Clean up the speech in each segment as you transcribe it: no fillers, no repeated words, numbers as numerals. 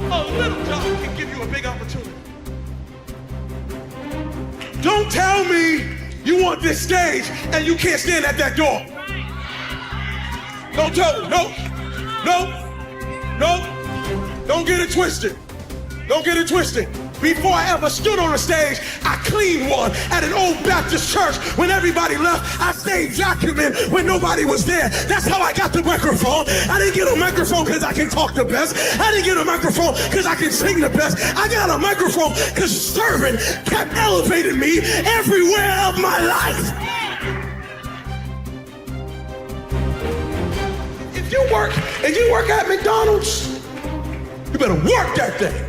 A little job can give you a big opportunity. Don't tell me you want this stage and you can't stand at that door. Don't tell me. No. Don't get it twisted. Don't get it twisted. Before I ever stood on a stage, I cleaned one at an old Baptist church. When everybody left, I stayed vacuuming when nobody was there. That's how I got the microphone. I didn't get a microphone because I can talk the best. I didn't get a microphone because I can sing the best. I got a microphone because serving kept elevating me everywhere of my life. If you work at McDonald's, you better work that thing.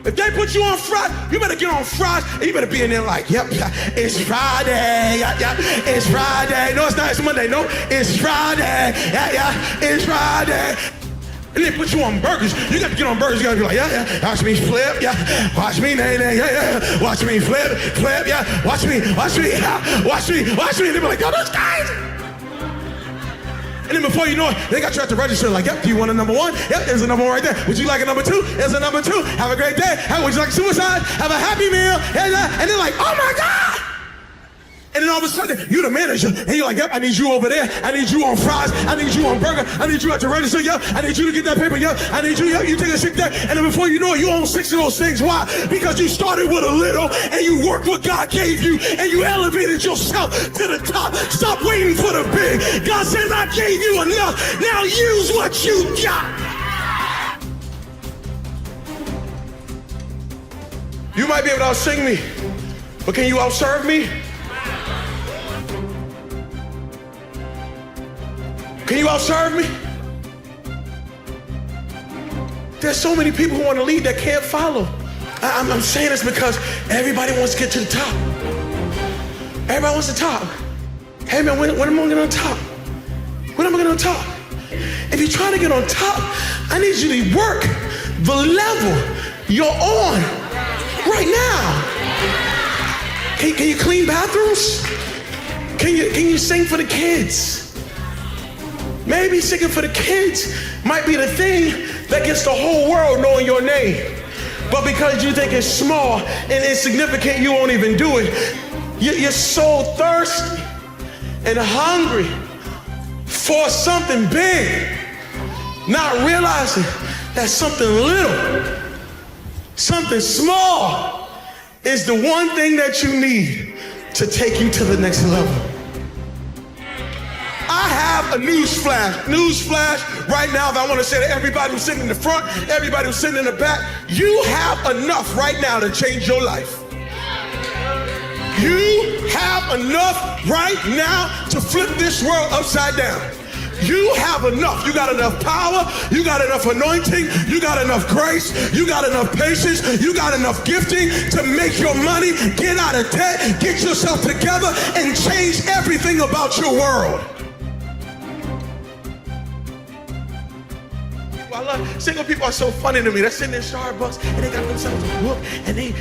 If they put you on fries, you better get on fries, and you better be in there like, yep, it's Friday, it's Friday. No, it's not, it's Monday, no, it's Friday, it's Friday. And they put you on burgers. You got to get on burgers, you got to be like, yeah, watch me flip, yeah, watch me, yeah, watch me flip, yeah, watch me, and they be like, yo, those guys. And then before you know it, they got you at the register like, yep, do you want a number one? Yep, there's a number one right there. Would you like a number two? There's a number two. Have a great day. Hey, would you like suicide? Have a happy meal. And they're like, oh my God. And then all of a sudden, you're the manager, and you're like, yep, I need you over there. I need you on fries. I need you on burger. I need you at the register. Yep, I need you to get that paper. Yep, I need you. Yep, you take a sip there. And then before you know it, you own 6 of those things. Why? Because you started with a little, and you worked what God gave you, and you elevated yourself to the top. Stop waiting for the big. God says, I gave you enough. Now use what you got. You might be able to outsing me, but can you outserve me? Can you outserve me? There's so many people who want to lead that can't follow. I'm saying this because everybody wants to get to the top. Everybody wants the top. Hey man, when am I going to get on top? When am I going to get on top? If you're trying to get on top, I need you to work the level you're on right now. Can you clean bathrooms? Can you sing for the kids? Maybe singing for the kids might be the thing that gets the whole world knowing your name. But because you think it's small and insignificant, you won't even do it. You're so thirsty and hungry for something big, not realizing that something little, something small is the one thing that you need to take you to the next level. I have a newsflash right now that I want to say to everybody who's sitting in the front, everybody who's sitting in the back, you have enough right now to change your life. You have enough right now to flip this world upside down. You have enough. You got enough power. You got enough anointing. You got enough grace. You got enough patience. You got enough gifting to make your money, get out of debt, get yourself together, and change everything about your world. I love single people are so funny to me. They're sitting in Starbucks and they got themselves a book and they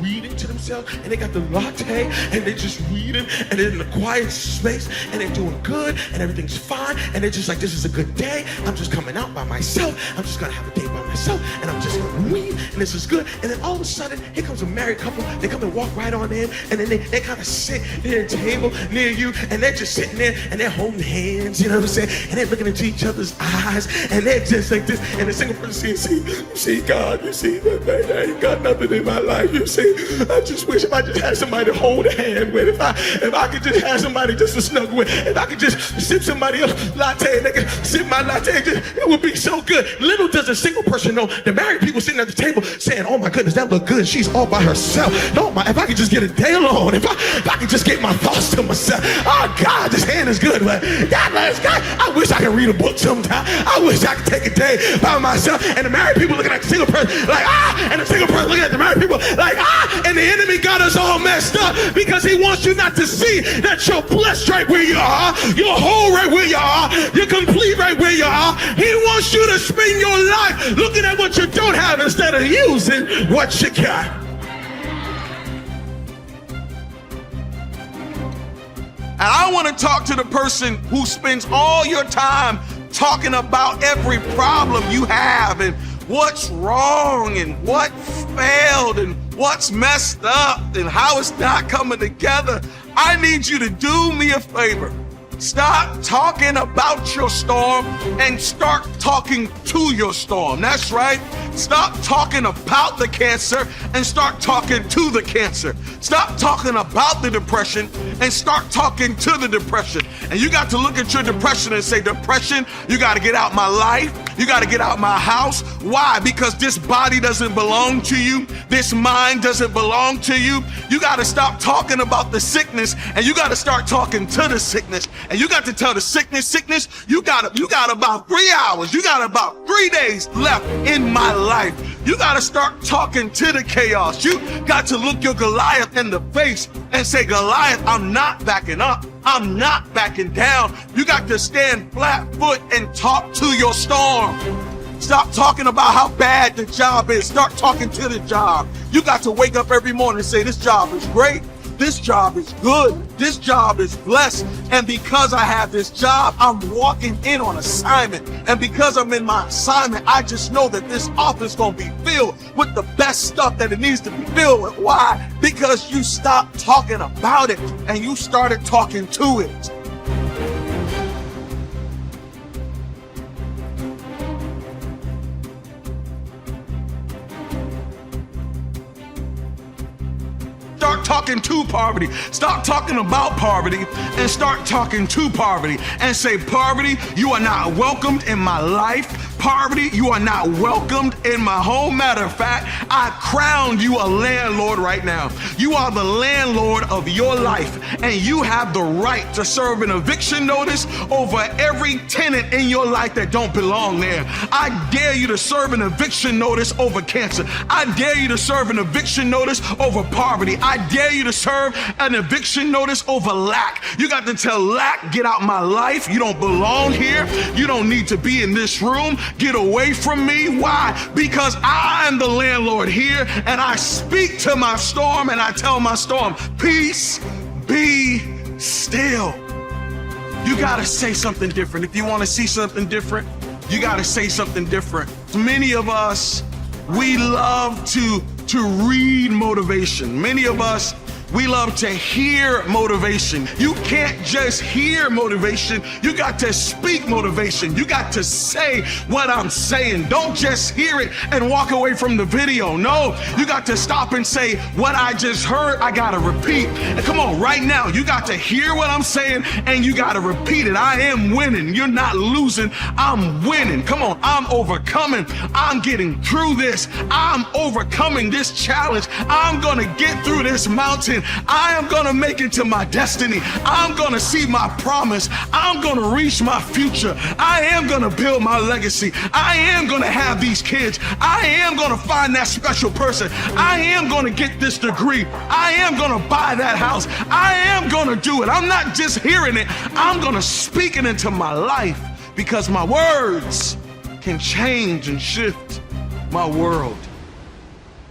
reading to themselves and they got the latte and they just reading and they're in a quiet space and they're doing good and everything's fine and they're just like, this is a good day. I'm just coming out by myself. I'm just gonna have a day by myself and I'm just gonna read and this is good. And then all of a sudden, here comes a married couple. They come and walk right on in and then they kind of sit near a table near you and they're just sitting there and they're holding hands, you know what I'm saying? And they're looking into each other's eyes and they're just like this. And the single person see God, you see, I ain't got nothing in my life, you see. I just wish if I just had somebody to hold a hand with, if I could just have somebody just to snuggle with, if I could just sip somebody else's latte and they could sip my latte, it would be so good. Little does a single person know, the married people sitting at the table saying, oh my goodness, that look good, she's all by herself. No, if I could just get a day alone, if I could just get my thoughts to myself, oh God, this hand is good, but God, I wish I could read a book sometime. I wish I could take a day by myself. And the married people looking at the single person like, and the single person looking at the married people like, and the enemy got us all messed up because he wants you not to see that you're blessed right where you are, you're whole right where you are, you're complete right where you are. He wants you to spend your life looking at what you don't have instead of using what you got. And I want to talk to the person who spends all your time talking about every problem you have and what's wrong and what failed and what's messed up and how it's not coming together, I need you to do me a favor. Stop talking about your storm and start talking to your storm. That's right. Stop talking about the cancer and start talking to the cancer. Stop talking about the depression and start talking to the depression. And you got to look at your depression and say, depression, you got to get out my life. You got to get out my house. Why? Because this body doesn't belong to you. This mind doesn't belong to you. You got to stop talking about the sickness and you got to start talking to the sickness. And you got to tell the sickness, you got about 3 hours. You got about 3 days left in my life. You got to start talking to the chaos. You got to look your Goliath in the face and say, Goliath, I'm not backing up. I'm not backing down. You got to stand flat foot and talk to your storm. Stop talking about how bad the job is. Start talking to the job. You got to wake up every morning and say, this job is great. This job is good. This job is blessed. And because I have this job, I'm walking in on assignment. And because I'm in my assignment, I just know that this office is going to be filled with the best stuff that it needs to be filled with. Why? Because you stopped talking about it and you started talking to it. Start talking to poverty. Stop talking about poverty and start talking to poverty and say, poverty, you are not welcomed in my life. Poverty, you are not welcomed in my home. Matter of fact, I crowned you a landlord right now. You are the landlord of your life and you have the right to serve an eviction notice over every tenant in your life that don't belong there. I dare you to serve an eviction notice over cancer. I dare you to serve an eviction notice over poverty. I dare you to serve an eviction notice over lack. You got to tell lack, get out my life. You don't belong here. You don't need to be in this room. Get away from me. Why? Because I am the landlord here and I speak to my storm and I tell my storm, peace, be still. You got to say something different. If you want to see something different, you got to say something different. Many of us, we love to read motivation. Many of us, we love to hear motivation. You can't just hear motivation. You got to speak motivation. You got to say what I'm saying. Don't just hear it and walk away from the video. No, you got to stop and say, what I just heard, I got to repeat. And come on, right now, you got to hear what I'm saying and you got to repeat it. I am winning. You're not losing. I'm winning. Come on, I'm overcoming. I'm getting through this. I'm overcoming this challenge. I'm going to get through this mountain. I am going to make it to my destiny. I'm going to see my promise. I'm going to reach my future. I am going to build my legacy. I am going to have these kids. I am going to find that special person. I am going to get this degree. I am going to buy that house. I am going to do it. I'm not just hearing it. I'm going to speak it into my life because my words can change and shift my world.